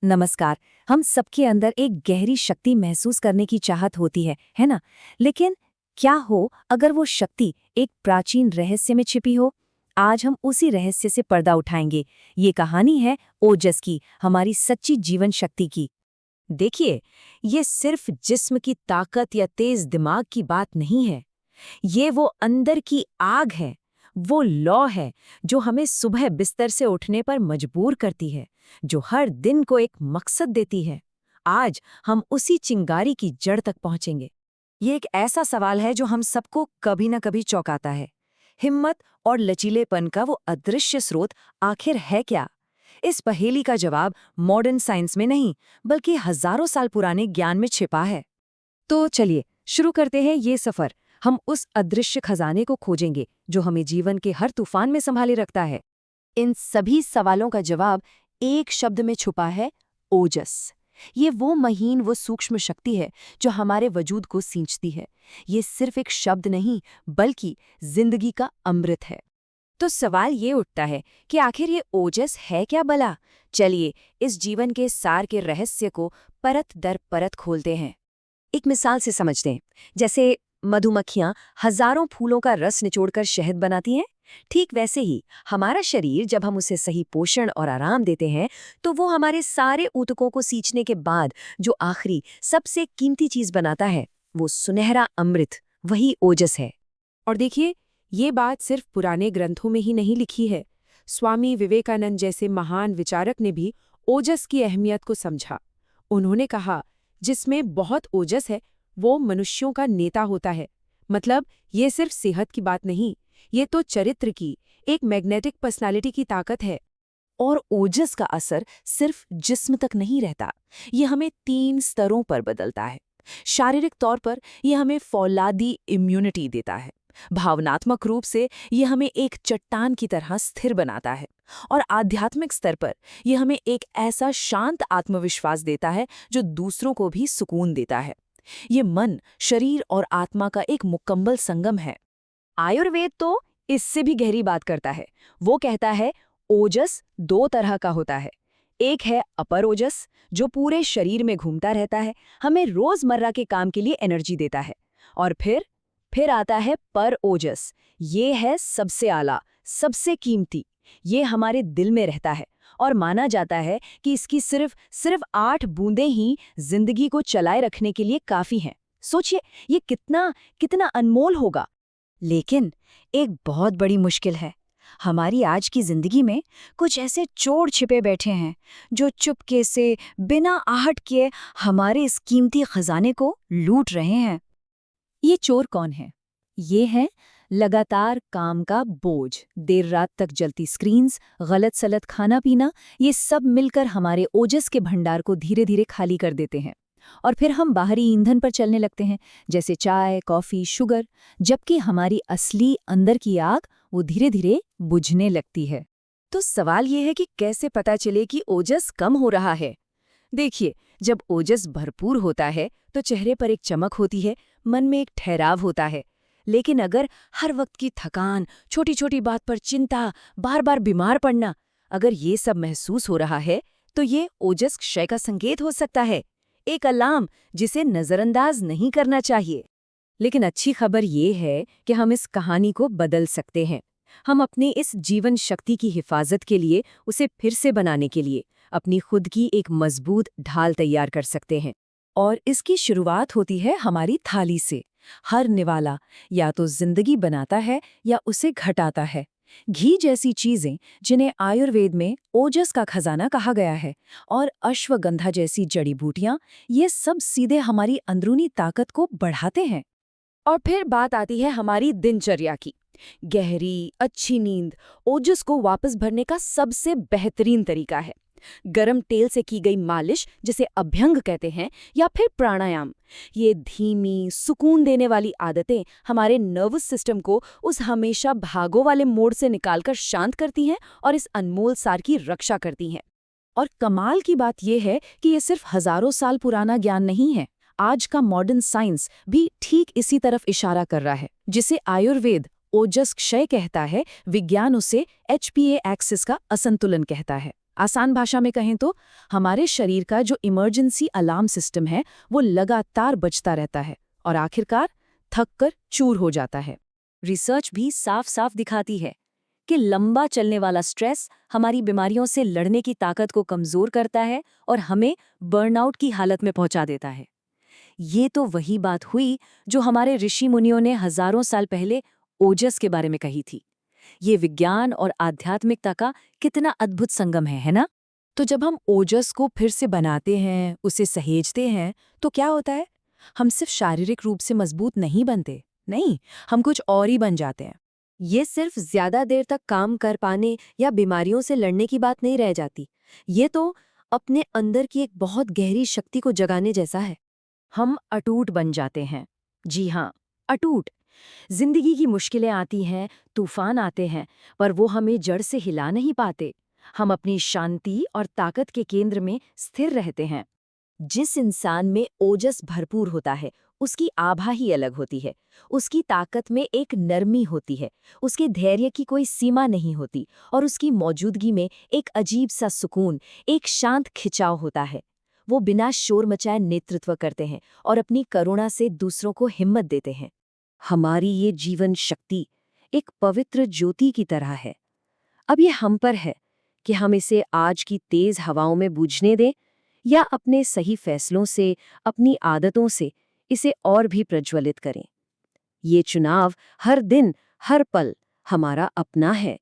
नमस्कार। हम सबके अंदर एक गहरी शक्ति महसूस करने की चाहत होती है ना? लेकिन क्या हो अगर वो शक्ति एक प्राचीन रहस्य में छिपी हो? आज हम उसी रहस्य से पर्दा उठाएंगे। ये कहानी है ओजस की, हमारी सच्ची जीवन शक्ति की। देखिए, ये सिर्फ जिस्म की ताकत या तेज दिमाग की बात नहीं है। ये वो अंदर की आग है, वो लौ है जो हमें सुबह बिस्तर से उठने पर मजबूर करती है, जो हर दिन को एक मकसद देती है। आज हम उसी चिंगारी की जड़ तक पहुंचेंगे। ये एक ऐसा सवाल है जो हम सबको कभी न कभी चौंकाता है। हिम्मत और लचीलेपन का वो अदृश्य स्रोत आखिर है क्या? इस पहेली का जवाब मॉडर्न साइंस में नहीं, बल्कि हजारों साल पुराने ज्ञान में छिपा है। तो चलिए शुरू करते हैं ये सफर। हम उस अदृश्य खजाने को खोजेंगे जो हमें जीवन के हर तूफान में संभाले रखता है। इन सभी सवालों का जवाब एक शब्द में छुपा है, ओजस। ये वो महीन, वो सूक्ष्म शक्ति है जो हमारे वजूद को सींचती है। ये सिर्फ एक शब्द नहीं, बल्कि जिंदगी का अमृत है। तो सवाल ये उठता है कि आखिर ये ओजस है क्या भला? चलिए इस जीवन के सार के रहस्य को परत दर परत खोलते हैं। एक मिसाल से समझते हैं। जैसे मधुमक्खियां हजारों फूलों का रस निचोड़कर शहद बनाती हैं, ठीक वैसे ही हमारा शरीर, जब हम उसे सही पोषण और आराम देते हैं, तो वो हमारे सारे ऊतकों को सींचने के बाद जो आखिरी सबसे कीमती चीज बनाता है, वो सुनहरा अमृत, वही ओजस है। और देखिए, ये बात सिर्फ पुराने ग्रंथों में ही नहीं लिखी है। स्वामी विवेकानंद जैसे महान विचारक ने भी ओजस की अहमियत को समझा। उन्होंने कहा, जिसमें बहुत ओजस है वो मनुष्यों का नेता होता है। मतलब ये सिर्फ सेहत की बात नहीं, ये तो चरित्र की, एक मैग्नेटिक पर्सनालिटी की ताकत है। और ओजस का असर सिर्फ जिस्म तक नहीं रहता, ये हमें 3 स्तरों पर बदलता है। शारीरिक तौर पर यह हमें फौलादी इम्यूनिटी देता है। भावनात्मक रूप से यह हमें एक चट्टान की तरह स्थिर बनाता है। और आध्यात्मिक स्तर पर यह हमें एक ऐसा शांत आत्मविश्वास देता है जो दूसरों को भी सुकून देता है। ये मन, शरीर और आत्मा का एक मुकम्मल संगम है। आयुर्वेद तो इससे भी गहरी बात करता है। वो कहता है ओजस 2 तरह का होता है। एक है अपर ओजस, जो पूरे शरीर में घूमता रहता है, हमें रोजमर्रा के काम के लिए एनर्जी देता है। और फिर आता है पर ओजस। ये है सबसे आला, सबसे कीमती। ये हमारे दिल में रहता है और माना जाता है कि इसकी सिर्फ 8 बूंदें ही जिंदगी को चलाए रखने के लिए काफी हैं। सोचिए ये कितना कितना अनमोल होगा। लेकिन एक बहुत बड़ी मुश्किल है। हमारी आज की जिंदगी में कुछ ऐसे चोर छिपे बैठे हैं जो चुपके से, बिना आहट किए हमारे इस कीमती खजाने को लूट रहे हैं। ये चोर कौन है? ये है लगातार काम का बोझ, देर रात तक जलती स्क्रीन्स, गलत सलत खाना पीना। ये सब मिलकर हमारे ओजस के भंडार को धीरे धीरे खाली कर देते हैं। और फिर हम बाहरी ईंधन पर चलने लगते हैं, जैसे चाय, कॉफी, शुगर, जबकि हमारी असली अंदर की आग वो धीरे धीरे बुझने लगती है। तो सवाल ये है कि कैसे पता चले कि ओजस कम हो रहा है? देखिए, जब ओजस भरपूर होता है तो चेहरे पर एक चमक होती है, मन में एक ठहराव होता है। लेकिन अगर हर वक्त की थकान, छोटी छोटी बात पर चिंता, बार बार बीमार पड़ना, अगर ये सब महसूस हो रहा है, तो ये ओजस क्षय का संकेत हो सकता है। एक अलार्म जिसे नजरअंदाज नहीं करना चाहिए। लेकिन अच्छी खबर ये है कि हम इस कहानी को बदल सकते हैं। हम अपने इस जीवन शक्ति की हिफाजत के लिए, उसे फिर से बनाने के लिए अपनी खुद की एक मजबूत ढाल तैयार कर सकते हैं। और इसकी शुरुआत होती है हमारी थाली से। हर निवाला या तो जिंदगी बनाता है या उसे घटाता है। घी जैसी चीजें, जिन्हें आयुर्वेद में ओजस का खजाना कहा गया है, और अश्वगंधा जैसी जड़ी बूटियां, ये सब सीधे हमारी अंदरूनी ताकत को बढ़ाते हैं। और फिर बात आती है हमारी दिनचर्या की। गहरी, अच्छी नींद ओजस को वापस भरने का सबसे बेहतरीन तरीका है। गरम तेल से की गई मालिश, जिसे अभ्यंग कहते हैं, या फिर प्राणायाम। ये धीमी, सुकून देने वाली आदतें हमारे नर्वस सिस्टम को उस हमेशा भागो वाले मोड से निकालकर शांत करती हैं और इस अनमोल सार की रक्षा करती हैं। और कमाल की बात यह है कि ये सिर्फ हजारों साल पुराना ज्ञान नहीं है। आज का मॉडर्न साइंस भी ठीक इसी तरफ इशारा कर रहा है। जिसे आयुर्वेद ओजस क्षय कहता है, विज्ञान उसे HPA एक्सिस का असंतुलन कहता है। आसान भाषा में कहें तो हमारे शरीर का जो इमरजेंसी अलार्म सिस्टम है वो लगातार बजता रहता है और आखिरकार थक कर चूर हो जाता है। रिसर्च भी साफ साफ दिखाती है कि लंबा चलने वाला स्ट्रेस हमारी बीमारियों से लड़ने की ताकत को कमजोर करता है और हमें बर्नआउट की हालत में पहुंचा देता है। ये तो वही बात हुई जो हमारे ऋषि मुनियों ने हजारों साल पहले ओजस के बारे में कही थी। ये विज्ञान और आध्यात्मिकता का कितना अद्भुत संगम है ना? तो जब हम ओजस को फिर से बनाते हैं, उसे सहेजते हैं, तो क्या होता है? हम सिर्फ शारीरिक रूप से मजबूत नहीं बनते, नहीं, हम कुछ और ही बन जाते हैं। ये सिर्फ ज्यादा देर तक काम कर पाने या बीमारियों से लड़ने की बात नहीं रह जाती। ये तो अपने अंदर की एक बहुत गहरी शक्ति को जगाने जैसा है। हम अटूट बन जाते हैं। जी हाँ, अटूट। जिंदगी की मुश्किलें आती हैं, तूफान आते हैं, पर वो हमें जड़ से हिला नहीं पाते। हम अपनी शांति और ताकत के केंद्र में स्थिर रहते हैं। जिस इंसान में ओजस भरपूर होता है, उसकी आभा ही अलग होती है। उसकी ताकत में एक नरमी होती है, उसके धैर्य की कोई सीमा नहीं होती और उसकी मौजूदगी में एक अजीब सा सुकून, एक शांत खिंचाव होता है। वो बिना शोर मचाए नेतृत्व करते हैं और अपनी करुणा से दूसरों को हिम्मत देते हैं। हमारी ये जीवन शक्ति एक पवित्र ज्योति की तरह है। अब ये हम पर है कि हम इसे आज की तेज हवाओं में बूझने दें या अपने सही फैसलों से, अपनी आदतों से इसे और भी प्रज्वलित करें। ये चुनाव हर दिन, हर पल हमारा अपना है।